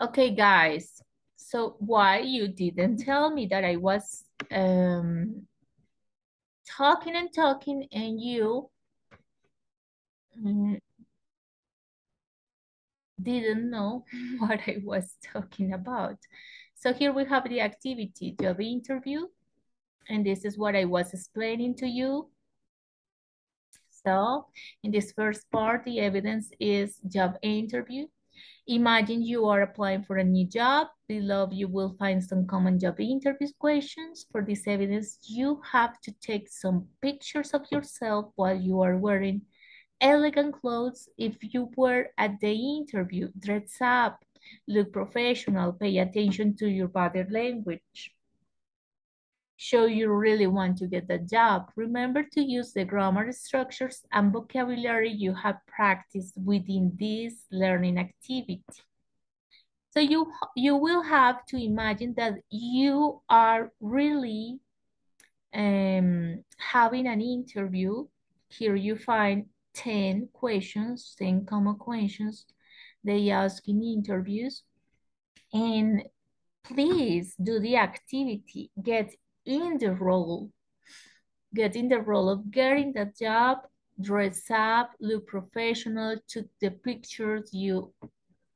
Okay, guys. So why you didn't tell me that I was talking and talking and you mm, didn't know what I was talking about. So here we have the activity, job interview, and this is what I was explaining to you. So in this first part, the evidence is job interview. Imagine you are applying for a new job. Below you will find some common job interview questions. For this evidence, you have to take some pictures of yourself while you are wearing elegant clothes. If you were at the interview, dress up, look professional, pay attention to your body language. Show you really want to get the job. Remember to use the grammar structures and vocabulary you have practiced within this learning activity. So you will have to imagine that you are really having an interview. Here you find 10 questions, 10 common questions they ask in interviews. And please do the activity, get in the role. Get in the role of getting the job, dress up, look professional, took the pictures. You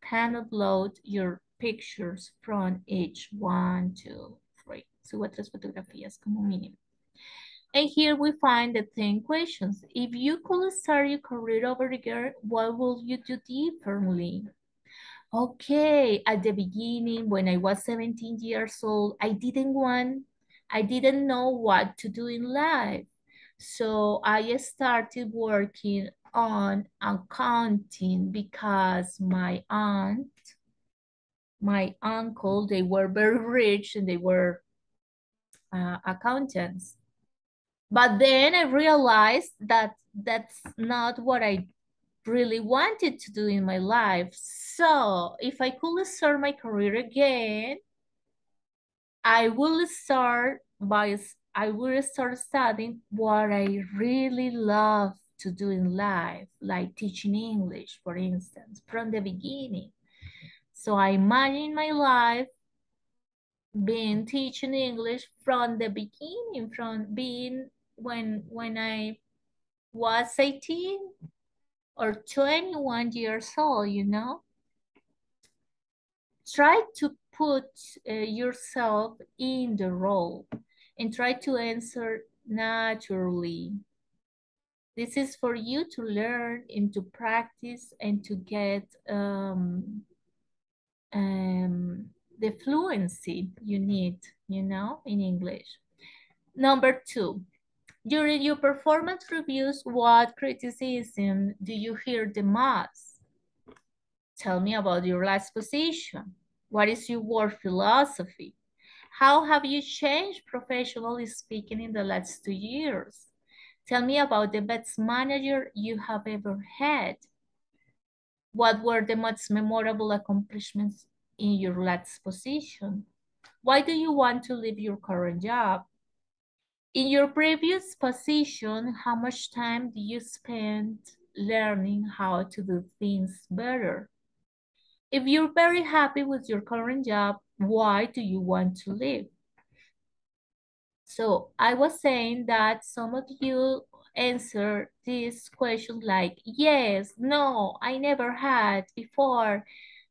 can upload your pictures from each 1, 2, 3. Suba 3 fotografías como mínimo. And here we find the 10 questions. If you could start your career over again, what would you do differently? Okay, at the beginning, when I was 17 years old, I didn't know what to do in life. So I started working on accounting because my aunt, my uncle, they were very rich and they were accountants. But then I realized that that's not what I really wanted to do in my life. So if I could start my career again, I will start studying what I really love to do in life, like teaching English, for instance, from the beginning. So I imagine my life being teaching English from the beginning, from being when I was 18 or 21 years old, you know? Try to put yourself in the role and try to answer naturally. This is for you to learn and to practice and to get the fluency you need, you know, in English. Number 2, during your performance reviews, what criticism do you hear the most? Tell me about your last position. What is your work philosophy? How have you changed professionally speaking in the last 2 years? Tell me about the best manager you have ever had. What were the most memorable accomplishments in your last position? Why do you want to leave your current job? In your previous position, how much time do you spend learning how to do things better? If you're very happy with your current job, why do you want to leave? So I was saying that some of you answer this question like, yes, no, I never had before.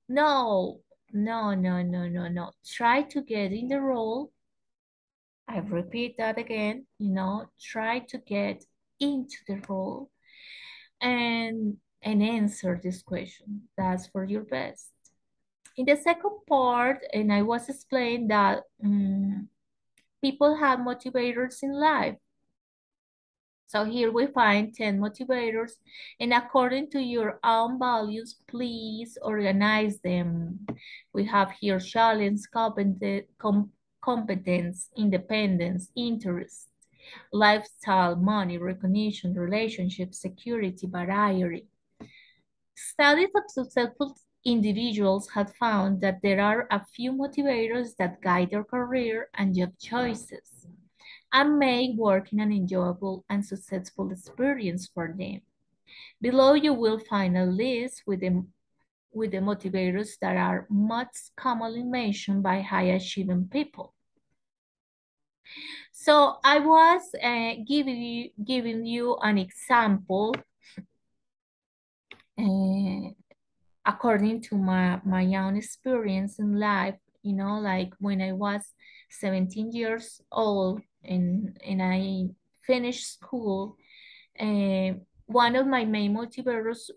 No, no, no, no, no, no. Try to get in the role. I repeat that again, you know, try to get into the role and answer this question. That's for your best. In the second part, and I was explaining that people have motivators in life. So here we find 10 motivators, and according to your own values, please organize them. We have here challenge, competence, independence, interest, lifestyle, money, recognition, relationship, security, variety. Studies of successful individuals have found that there are a few motivators that guide their career and job choices and make working an enjoyable and successful experience for them. Below you will find a list with with the motivators that are most commonly mentioned by high-achieving people. So I was giving you an example uh, according to my own experience in life, you know, like when I was 17 years old and I finished school, one of my main motivators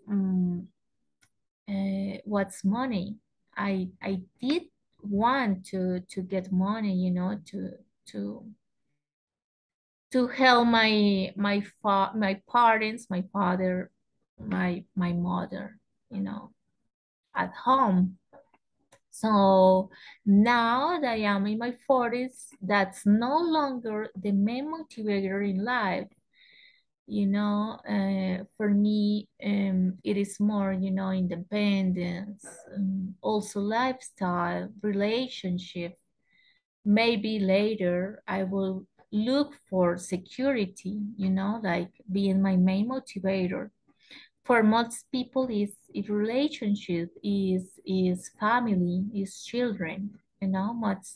was money. I did want to get money, you know, to to help my parents, my father, my mother, you know, at home. So now that I am in my 40s, that's no longer the main motivator in life. You know, for me, it is more, you know, independence, also lifestyle, relationship. Maybe later I will look for security, you know, like being my main motivator. For most people is relationship, is family, is children, you know. Much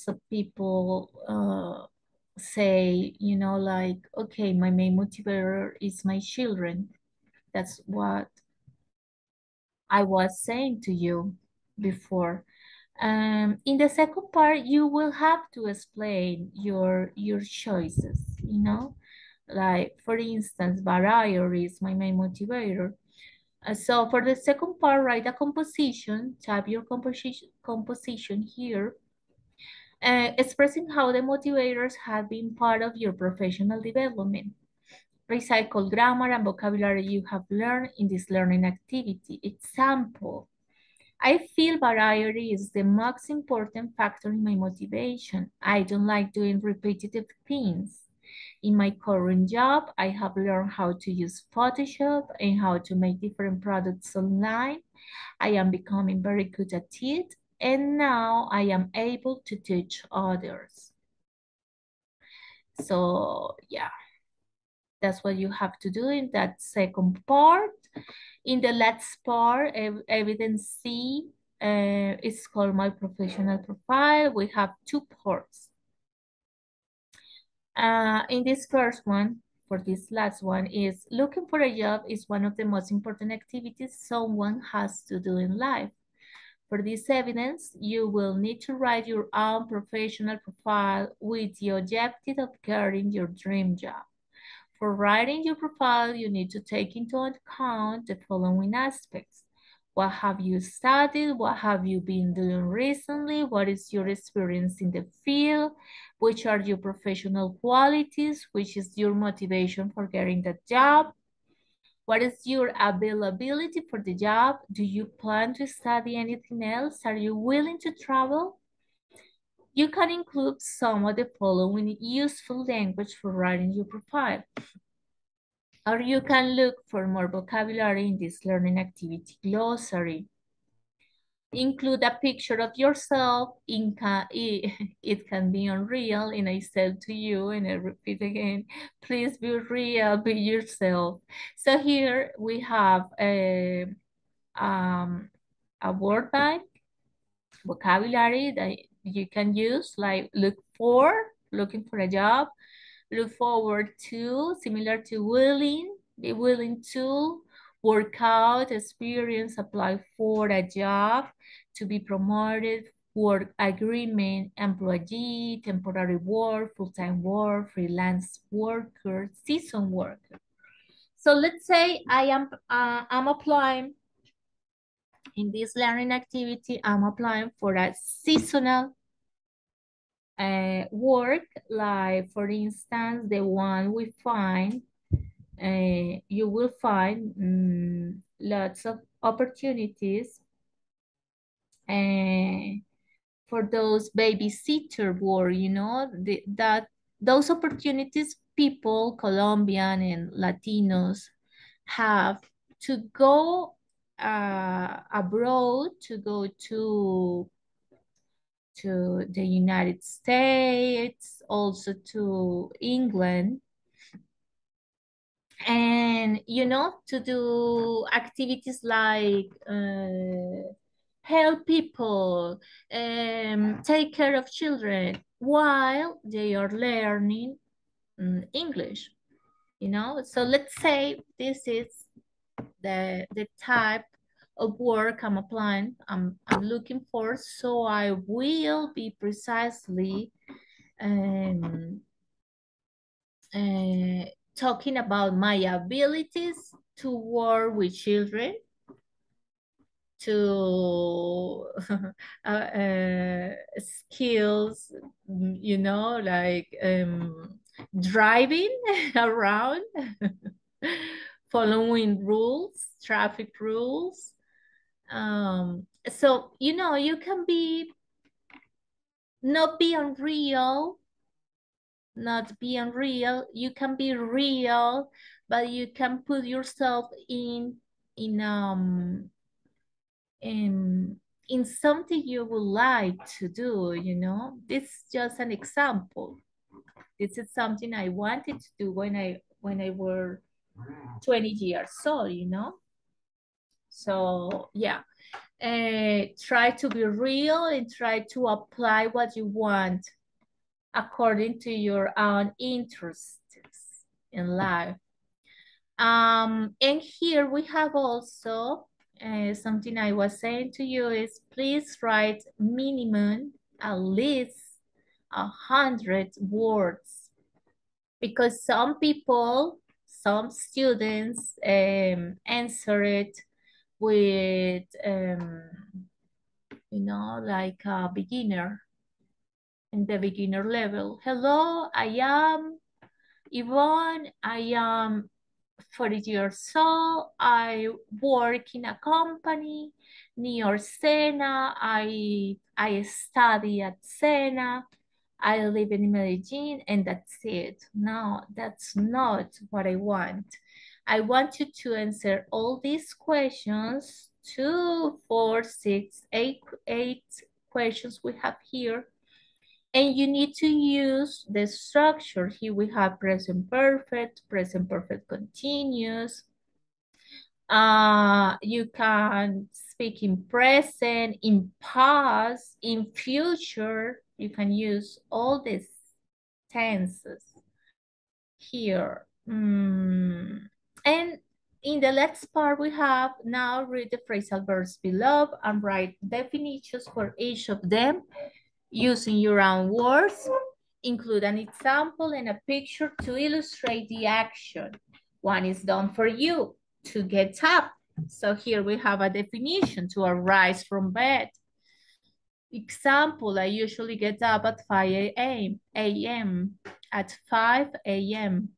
of people say, you know, like, okay, my main motivator is my children. That's what I was saying to you before. In the second part, you will have to explain your choices, you know, like for instance, variety is my main motivator. So for the second part, write a composition, type your composition here, expressing how the motivators have been part of your professional development. Recycle grammar and vocabulary you have learned in this learning activity. Example, I feel variety is the most important factor in my motivation. I don't like doing repetitive things. In my current job, I have learned how to use Photoshop and how to make different products online. I am becoming very good at it, and now I am able to teach others. So yeah, that's what you have to do in that second part. In the last part, evidence C, it's called my professional profile. We have two parts. In this first one, for this last one, is looking for a job is one of the most important activities someone has to do in life. For this evidence, you will need to write your own professional profile with the objective of getting your dream job. For writing your profile, you need to take into account the following aspects. What have you studied? What have you been doing recently? What is your experience in the field? Which are your professional qualities? Which is your motivation for getting the job? What is your availability for the job? Do you plan to study anything else? Are you willing to travel? You can include some of the following useful language for writing your profile. Or you can look for more vocabulary in this learning activity glossary. Include a picture of yourself. It can be unreal, and I said to you, and I repeat again, please be real, be yourself. So here we have a word bank, vocabulary that you can use, like looking for a job, look forward to, similar to willing, be willing to, work out, experience, apply for a job, to be promoted, work agreement, employee, temporary work, full-time work, freelance worker, season worker. So let's say I'm applying in this learning activity, I'm applying for a seasonal work, like for instance, the one we find, you will find lots of opportunities for those babysitter work, you know, that those opportunities people, Colombian and Latinos, have to go abroad, to go to the United States, also to England, And, you know, to do activities like help people, take care of children while they are learning English, you know? So let's say this is the type of work I'm applying, I'm looking for, so I will be precisely um, uh, talking about my abilities to work with children, to skills, you know, like driving around, following rules, traffic rules. So, you know, you can be, not be unreal, not be unreal. You can be real, but you can put yourself in um in in something you would like to do, you know. This is just an example. This is something I wanted to do when I were 20 years old, you know. So yeah, try to be real and try to apply what you want according to your own interests in life. And here we have also something I was saying to you is please write minimum at least 100 words, because some people, some students answer it with, you know, like a beginner, in the beginner level. Hello, I am Yvonne. I am 40 years old. I work in a company near Sena. I study at Sena. I live in Medellin, and that's it. No, that's not what I want. I want you to answer all these questions, 2, 4, 6, 8 questions we have here. And you need to use the structure. Here we have present perfect continuous. You can speak in present, in past, in future. You can use all these tenses here. And in the next part, we have now read the phrasal verbs below and write definitions for each of them using your own words. Include an example and a picture to illustrate the action. One is done for you, to get up. So here we have a definition, to arise from bed. Example, I usually get up at 5 a.m. At 5 a.m.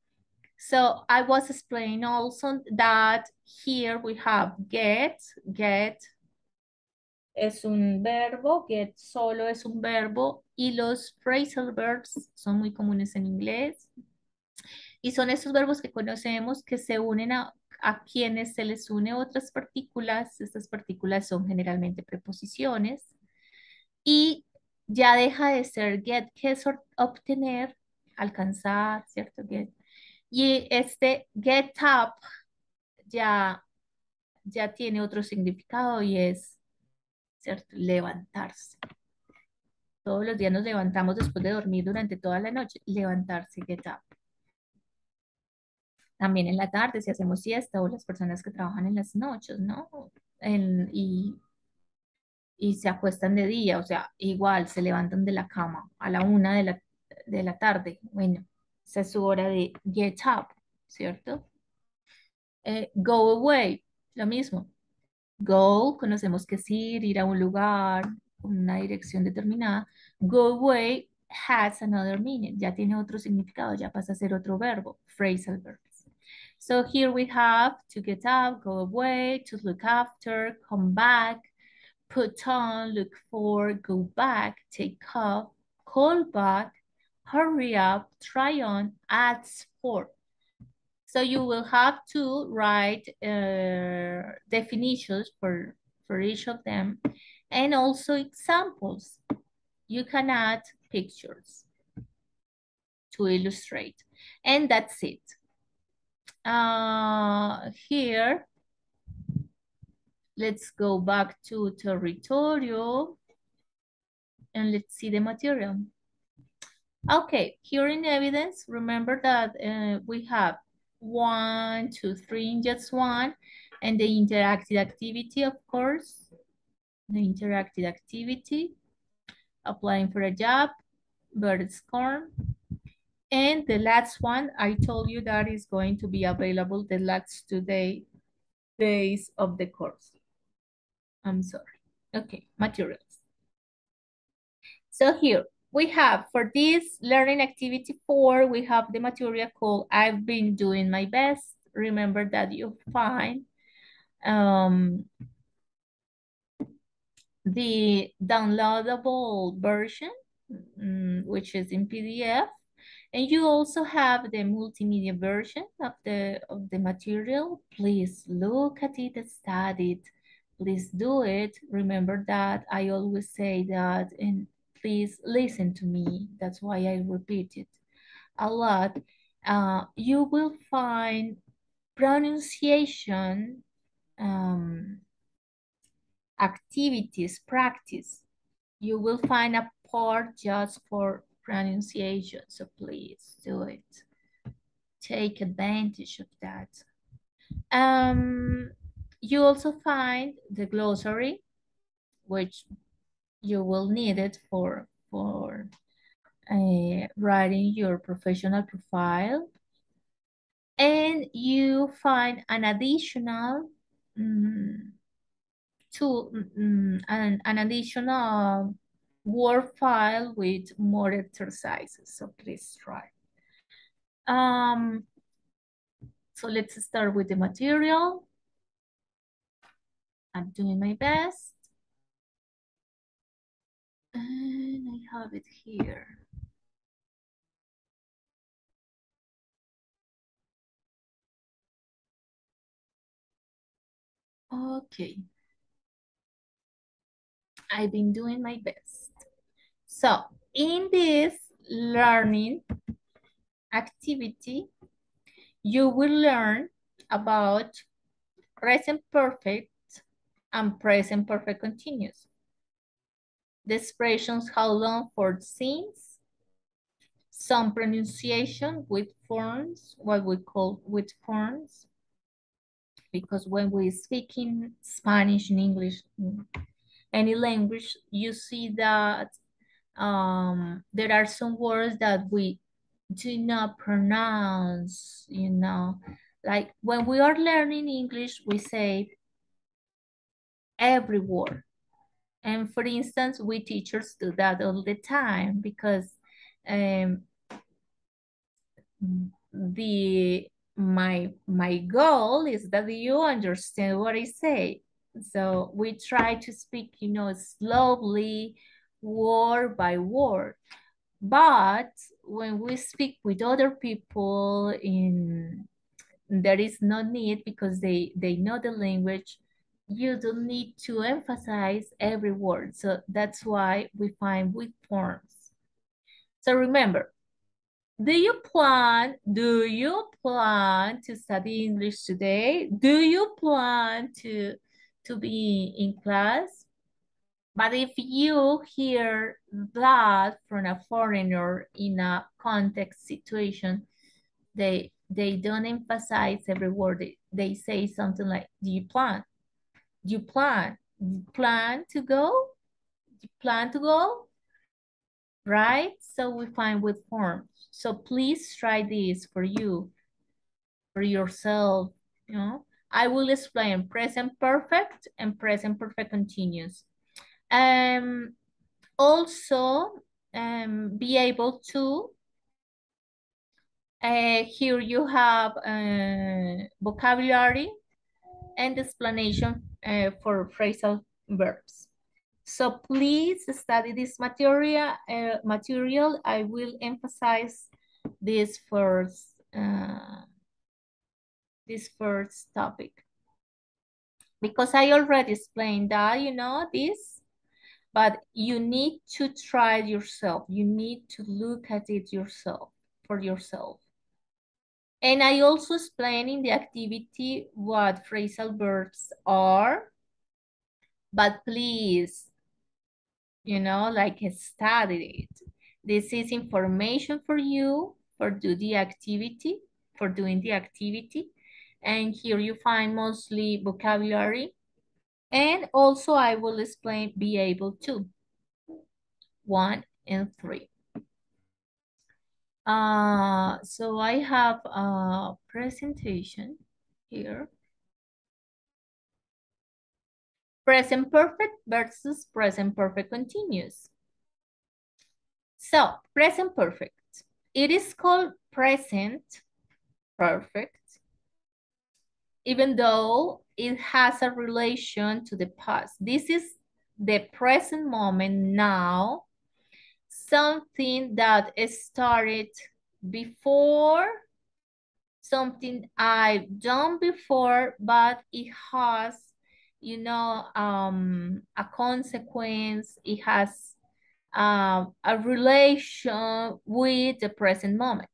So I was explaining also that here we have get es un verbo, get solo es un verbo y los phrasal verbs son muy comunes en inglés. Y son esos verbos que conocemos que se unen a quienes se les une otras partículas. Estas partículas son generalmente preposiciones. Y ya deja de ser get, que es obtener, alcanzar, ¿cierto? Get. Y este get up ya tiene otro significado y es, ¿cierto? Levantarse. Todos los días nos levantamos después de dormir durante toda la noche. Levantarse, get up. También en la tarde, si hacemos siesta, o las personas que trabajan en las noches, ¿no? Y se acuestan de día, o sea, igual se levantan de la cama a la 1 de la tarde. Bueno, esa es su hora de get up, ¿cierto? Go away, lo mismo. Go, conocemos que es ir a un lugar, una dirección determinada. Go away has another meaning, ya tiene otro significado, ya pasa a ser otro verbo, phrasal verbs. So here we have to get up, go away, to look after, come back, put on, look for, go back, take off, call back, hurry up, try on, ask for. So you will have to write definitions for each of them and also examples. You can add pictures to illustrate. And that's it. Here, let's go back to territorial and let's see the material. Okay, here in evidence, remember that we have 1, 2, 3 in just one, and the interactive activity, of course, the interactive activity, applying for a job, bird scorn, and the last one, I told you that is going to be available the last 2 days of the course. I'm sorry. Okay, materials. So here we have for this learning activity 4, we have the material called I've been doing my best. Remember that you find the downloadable version, which is in PDF. And you also have the multimedia version of the material. Please look at it and study it. Please do it. Remember that I always say that, and please listen to me. That's why I repeat it a lot. You will find pronunciation activities, practice. You will find a part just for pronunciation, so please do it. Take advantage of that. You also find the glossary, which you will need it for writing your professional profile. And you find an additional an additional Word file with more exercises. So please try. So let's start with the material. I'm doing my best. And I have it here. Okay. I've been doing my best. So in this learning activity, you will learn about present perfect and present perfect continuous. The expressions how long for since, some pronunciation with forms, what we call with forms, because when we speak in Spanish, in English, any language, you see that there are some words that we do not pronounce, you know. Like when we are learning English, we say every word. And for instance, we teachers do that all the time because um, my goal is that you understand what I say. So we try to speak, you know, slowly, word by word. But when we speak with other people, there is no need because they know the language. You don't need to emphasize every word. So that's why we find with forms. So remember, do you plan to study English today? Do you plan to be in class? But if you hear that from a foreigner in a context situation, they don't emphasize every word. They say something like, do you plan? Do you plan? Do you plan to go? Do you plan to go? Right? So we find with forms. So please try this for you, for yourself, you know. I will explain present perfect and present perfect continuous. Also, be able to, here you have vocabulary and explanation for phrasal verbs. So please study this material. I will emphasize this first topic because I already explained that, you know, this, but you need to try it yourself. You need to look at it yourself, for yourself. And I also explain in the activity what phrasal verbs are, but please, like study it. This is information for you for doing the activity. And here you find mostly vocabulary. And also I will explain be able to, 1 and 3. So I have a presentation here. Present perfect versus present perfect continuous. So, present perfect. It is called present perfect, even though it has a relation to the past. This is the present moment now, something that started before, something I've done before, but it has, a consequence. It has a relation with the present moment.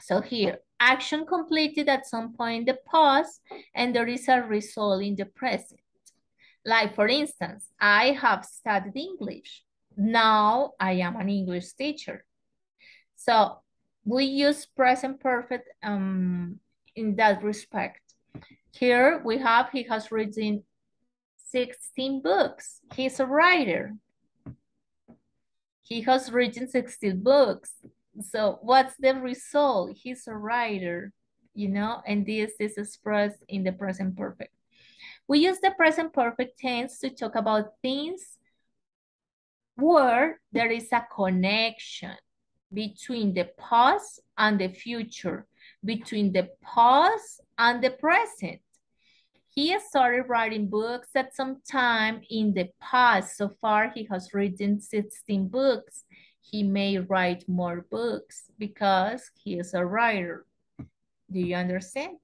So here, action completed at some point in the past, and there is a result in the present. Like for instance, I have studied English. Now I am an English teacher. So we use present perfect in that respect. Here we have, he has written 16 books. He's a writer. He has written 16 books. So what's the result? He's a writer, and this is expressed in the present perfect. We use the present perfect tense to talk about things where there is a connection between the past and the future, between the past and the present. He started writing books at some time in the past. So far, he has written 16 books. He may write more books because he is a writer. Do you understand?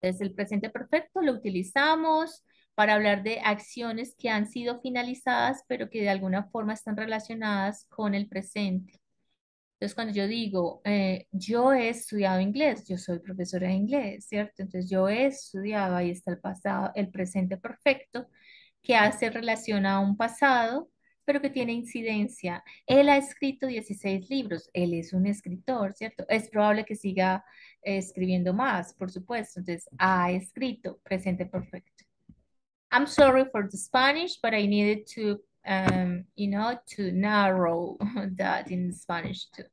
Entonces, el presente perfecto lo utilizamos para hablar de acciones que han sido finalizadas, pero que de alguna forma están relacionadas con el presente. Entonces, cuando yo digo, yo he estudiado inglés, yo soy profesora de inglés, ¿cierto? Entonces, yo he estudiado, ahí está el pasado, el presente perfecto, que hace relación a un pasado, pero que tiene incidencia. Él ha escrito 16 libros, él es un escritor, ¿cierto? Es probable que siga escribiendo más, por supuesto. Entonces, ha escrito, presente perfecto. I'm sorry for the Spanish, but I needed to, to narrow that in Spanish too.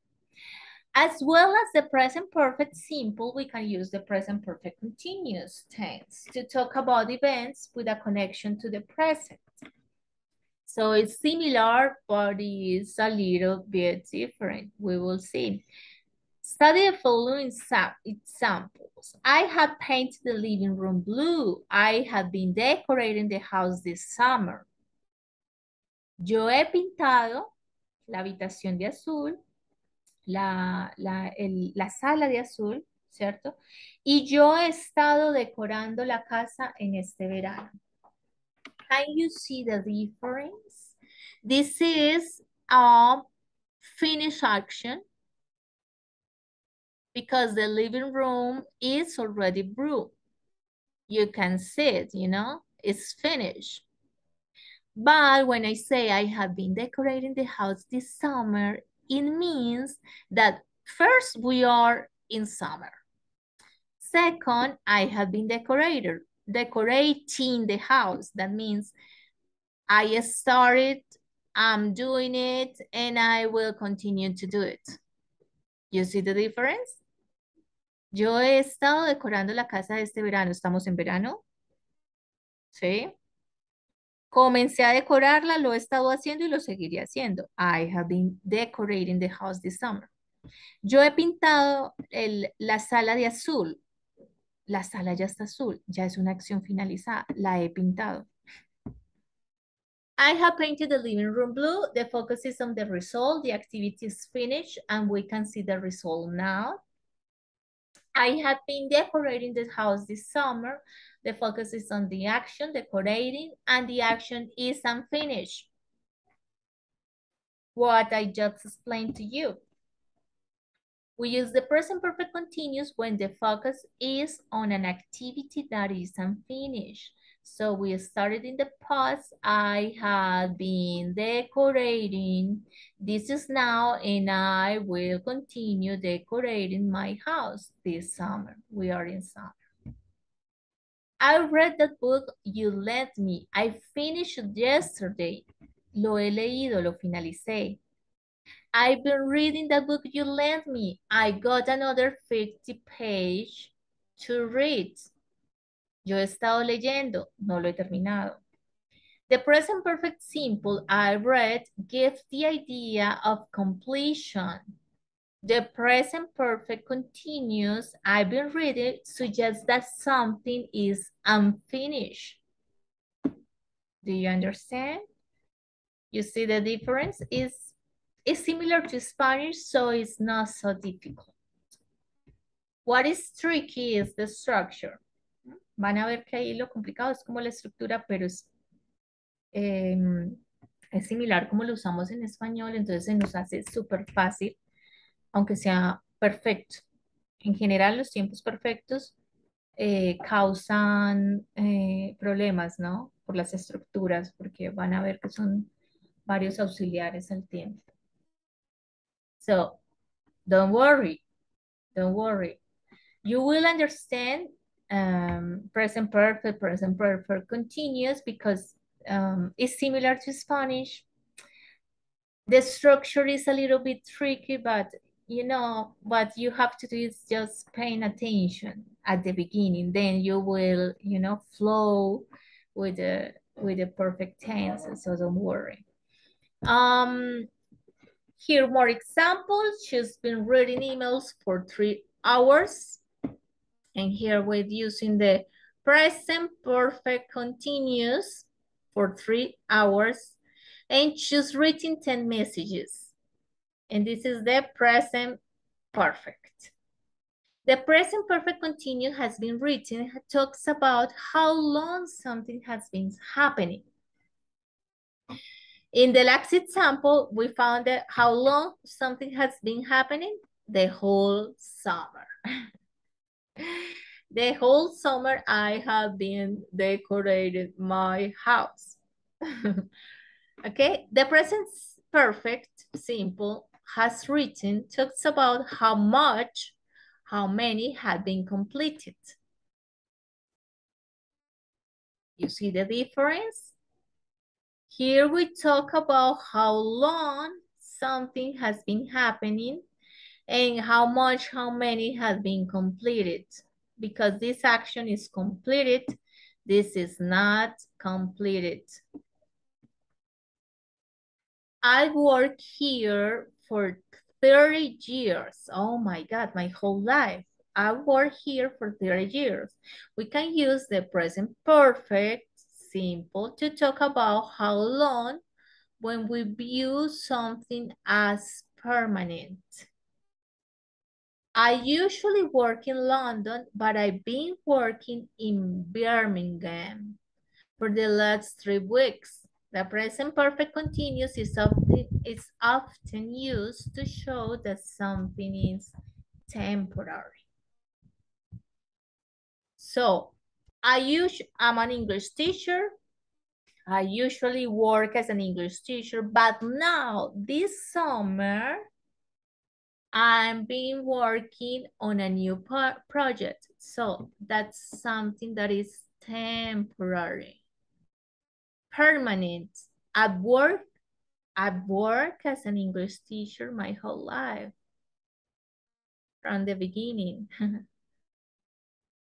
As well as the present perfect simple, we can use the present perfect continuous tense to talk about events with a connection to the present. So it's similar, but it's a little bit different. We will see. Study the following examples. I have painted the living room blue. I have been decorating the house this summer. Yo he pintado la habitación de azul, la sala de azul, ¿cierto? Y yo he estado decorando la casa en este verano. Can you see the difference? This is a finished action because the living room is already blue. You can see it, it's finished. But when I say I have been decorating the house this summer, it means that first we are in summer. Second, I have been decorating the house. That means I started, I'm doing it, and I will continue to do it. You see the difference? Yo he estado decorando la casa este verano. ¿Estamos en verano? ¿Sí? Comencé a decorarla, lo he estado haciendo y lo seguiré haciendo. I have been decorating the house this summer. Yo he pintado la sala de azul. La sala ya está azul, ya es una acción finalizada. La he pintado. I have painted the living room blue. The focus is on the result. The activity is finished and we can see the result now. I have been decorating the house this summer. The focus is on the action, decorating, and the action is unfinished. What I just explained to you. We use the present perfect continuous when the focus is on an activity that is unfinished. So we started in the past. I had been decorating. This is now, and I will continue decorating my house this summer. We are in summer. I read that book you lent me. I finished it yesterday. Lo he leído, lo finalicé. I've been reading that book you lent me. I got another 50 page to read. Yo he estado leyendo, no lo he terminado. The present perfect simple I read gives the idea of completion. The present perfect continuous I've been reading suggests that something is unfinished. Do you understand? You see the difference is similar to Spanish, so it's not so difficult. What is tricky is the structure. Van a ver que ahí lo complicado es como la estructura, pero es similar como lo usamos en español, entonces se nos hace súper fácil, aunque sea perfecto. En general, los tiempos perfectos causan problemas, ¿no? Por las estructuras, porque van a ver que son varios auxiliares al tiempo. So, don't worry, don't worry. You will understand present perfect continuous because it's similar to Spanish. The structure is a little bit tricky, but you know, what you have to do is just paying attention at the beginning. Then you will, you know, flow with the perfect tense, so don't worry. Here more examples. She's been reading emails for 3 hours. And here we're using the present perfect continuous for 3 hours. And she's written 10 messages. And this is the present perfect. The present perfect continuous has been written, talks about how long something has been happening. In the last example, we found that how long something has been happening? The whole summer. The whole summer I have been decorating my house. Okay, the present perfect simple has written, talks about how much, how many have been completed. You see the difference? Here we talk about how long something has been happening and how much, how many have been completed. Because this action is completed, this is not completed. I worked here for 30 years. Oh my God, my whole life. I worked here for 30 years. We can use the present perfect simple to talk about how long when we view something as permanent. I usually work in London, but I've been working in Birmingham for the last 3 weeks. The present perfect continuous is often used to show that something is temporary. So, I'm an English teacher. I usually work as an English teacher, but now this summer, I've been working on a new project. So that's something that is temporary. Permanent. I've worked as an English teacher my whole life from the beginning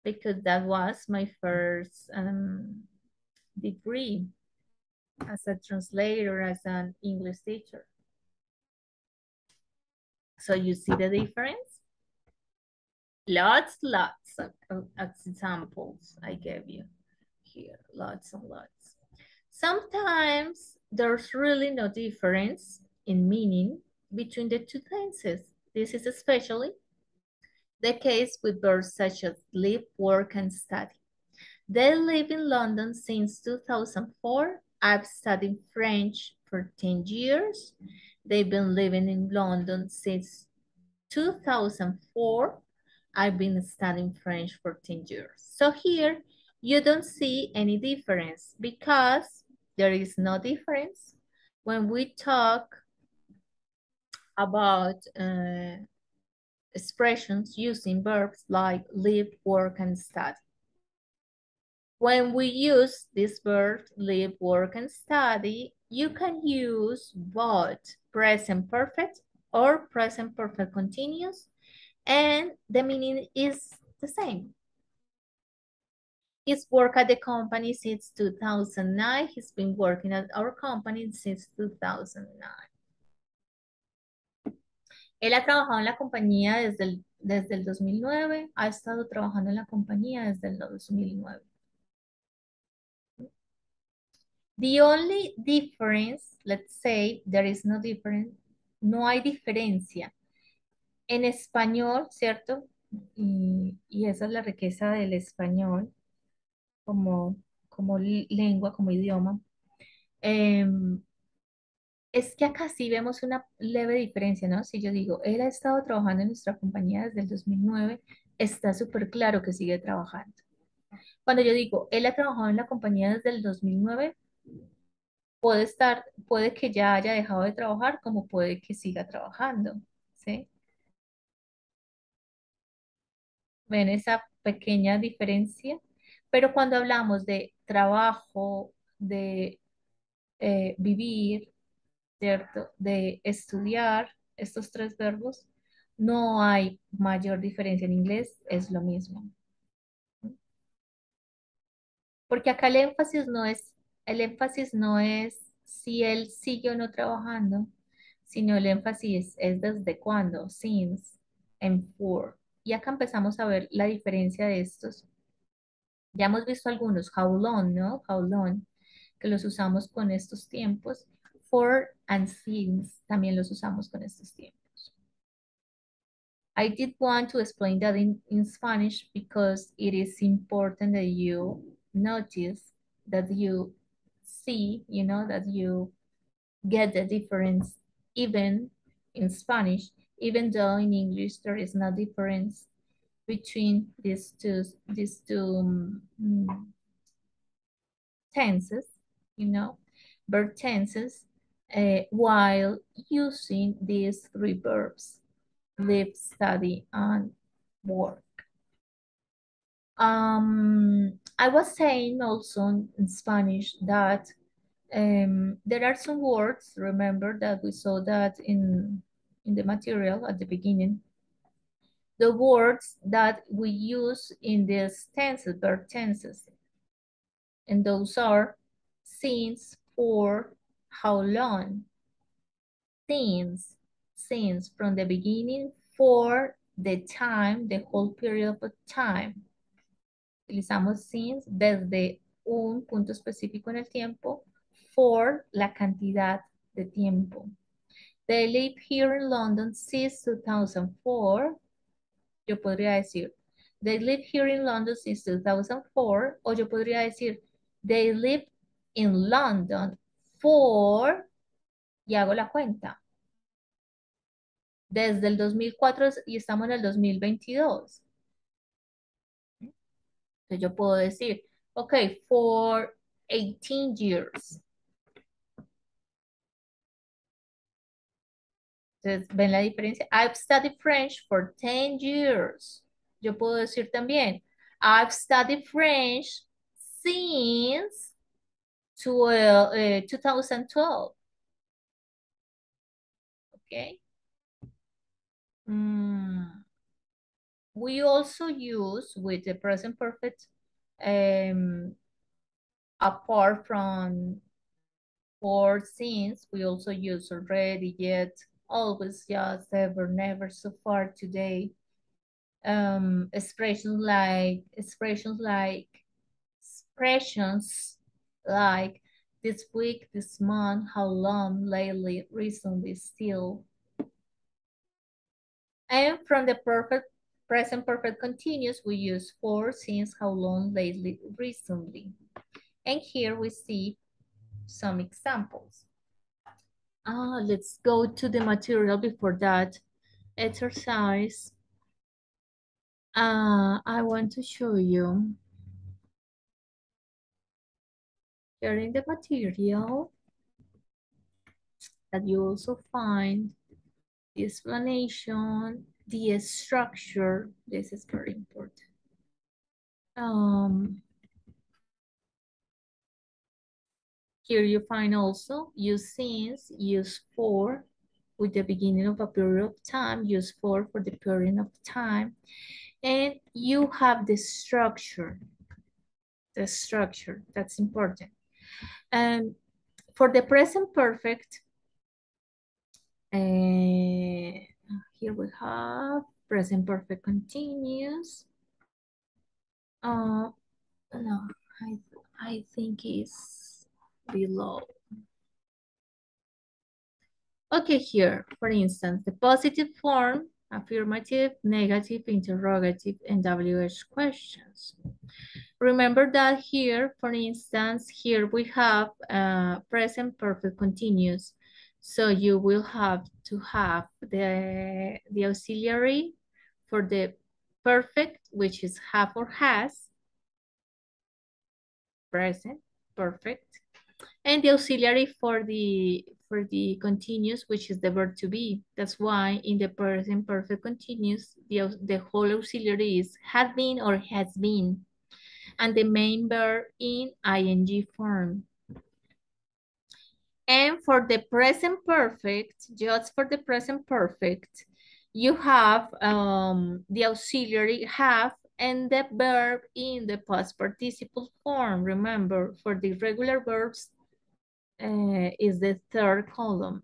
because that was my first degree as a translator, as an English teacher. So you see the difference? Lots of examples I gave you here, lots and lots. Sometimes there's really no difference in meaning between the two tenses. This is especially the case with verbs such as live, work, and study. They live in London since 2004. I've studied French for 10 years. They've been living in London since 2004, I've been studying French for 10 years. So here, you don't see any difference because there is no difference when we talk about expressions using verbs like live, work, and study. When we use this verb, live, work, and study, you can use both present perfect or present perfect continuous, and the meaning is the same. He's worked at the company since 2009. He's been working at our company since 2009. Él ha trabajado en la compañía desde el 2009. Ha estado trabajando en la compañía desde el 2009. The only difference, let's say, there is no difference, no hay diferencia. En español, ¿cierto? Y esa es la riqueza del español como lengua, como idioma. Es que acá sí vemos una leve diferencia, ¿no? Si yo digo, él ha estado trabajando en nuestra compañía desde el 2009, está súper claro que sigue trabajando. Cuando yo digo, él ha trabajado en la compañía desde el 2009, puede que ya haya dejado de trabajar, como puede que siga trabajando, ¿sí? ¿Ven esa pequeña diferencia? Pero cuando hablamos de trabajo, de vivir, ¿cierto? De estudiar, estos tres verbos, no hay mayor diferencia en inglés, es lo mismo. Porque acá el énfasis no es si él sigue o no trabajando, sino el énfasis es desde cuándo, since, and for. Y acá empezamos a ver la diferencia de estos. Ya hemos visto algunos, how long, ¿no? How long, que los usamos con estos tiempos. For and since también los usamos con estos tiempos. I did want to explain that in Spanish because it is important that you notice, that you see, that you get the difference even in Spanish, even though in English there is no difference between these two tenses, verb tenses, while using these three verbs, live, study, and work. I was saying also in Spanish that there are some words, remember that we saw that in the material at the beginning, the words that we use in these tenses, verb tenses, and those are since, for, how long, since from the beginning, for the time, the whole period of time. Utilizamos since desde un punto específico en el tiempo, for la cantidad de tiempo. They live here in London since 2004. Yo podría decir, they live here in London since 2004. O yo podría decir, they live in London for, y hago la cuenta. Desde el 2004 y estamos en el 2022. Entonces yo puedo decir, ok, for 18 years. Entonces, ¿ven la diferencia? I've studied French for 10 years. Yo puedo decir también, I've studied French since 2012. Okay. We also use with the present perfect, apart from for, since, we also use already, yet, always, just, ever, never, so far, today. Expressions like this week, this month, how long, lately, recently, still. And from the present perfect continuous, we use for, since, how long, lately, recently. And here we see some examples. Let's go to the material before that. exercise. I want to show you here in the material that you also find the explanation, the structure. This is very important. Here you find also use since, use for with the beginning of a period of time, use for the period of time, and you have the structure, that's important. And for the present perfect, here we have present perfect continuous. No, I think it's below. Okay, here, for instance, the positive form, affirmative, negative, interrogative, and WH questions. Remember that here, for instance, here we have present perfect continuous. So you will have to have the auxiliary for the perfect, which is have or has, present, perfect, and the auxiliary for the continuous, which is the verb to be. That's why in the present perfect continuous, the whole auxiliary is had been or has been, and the main verb in ing form. And for the present perfect, just for the present perfect, you have the auxiliary have and the verb in the past participle form. Remember, for the regular verbs, is the third column.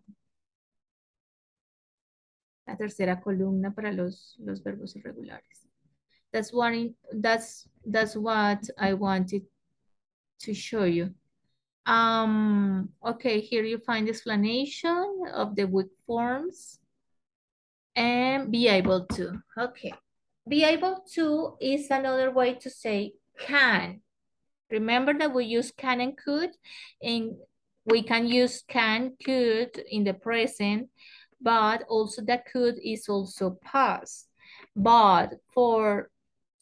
La tercera columna para los verbos irregulares. That's what I wanted to show you. Okay, here you find the explanation of the weak forms and be able to. Okay, be able to is another way to say can. Remember that we use can and could, and we can use can, could in the present, but also that could is also past. But for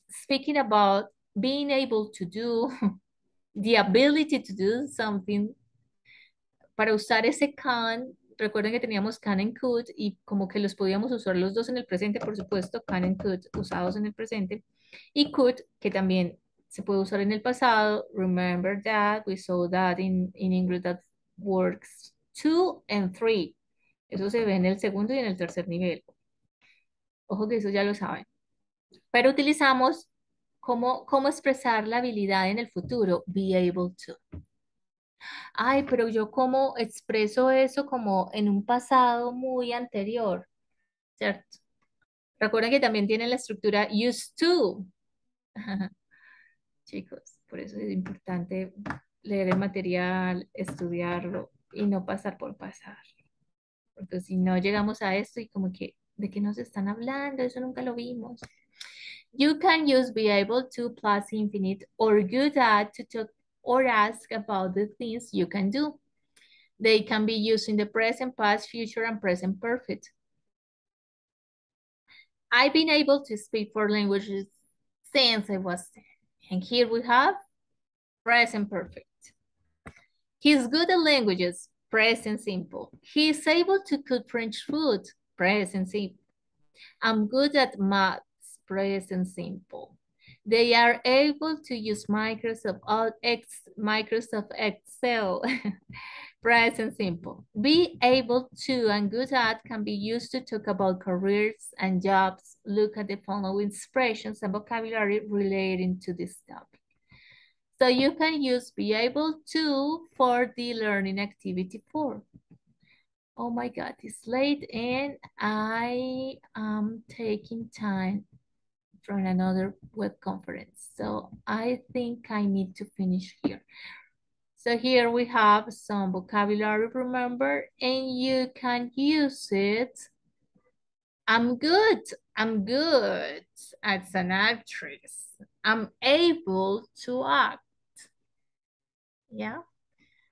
speaking about being able to do, the ability to do something, para usar ese can, recuerden que teníamos can and could y como que los podíamos usar los dos en el presente, por supuesto, can and could usados en el presente, y could, que también se puede usar en el pasado. Remember that, we saw that in English that works 2 and 3. Eso se ve en el segundo y en el tercer nivel. Ojo que eso ya lo saben. Pero utilizamos cómo expresar la habilidad en el futuro, be able to. Ay, pero yo cómo expreso eso como en un pasado muy anterior, ¿cierto? Recuerden que también tiene la estructura used to. Chicos, por eso es importante leer el material, estudiarlo y no pasar por pasar. Porque si no llegamos a esto y como que, ¿de qué nos están hablando? Eso nunca lo vimos. You can use be able to plus infinite or good at to talk or ask about the things you can do. They can be used in the present, past, future, and present perfect. I've been able to speak 4 languages since I was 10. And here we have present perfect. He's good at languages, present simple. He's able to cook French food, present simple. I'm good at maths, present simple. They are able to use Microsoft Excel, present simple. Be able to and good at can be used to talk about careers and jobs. Look at the following expressions and vocabulary relating to this topic. So you can use be able to for the learning activity 4. Oh my God, it's late and I am taking time from another web conference. So I think I need to finish here. So here we have some vocabulary, remember, and you can use it. I'm good as an actress. I'm able to act. Yeah,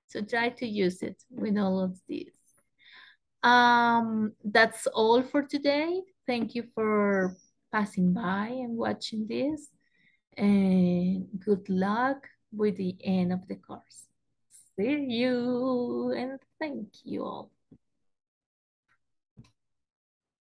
so try to use it with all of these. That's all for today. Thank you for passing by and watching this. And good luck with the end of the course. See you and thank you all.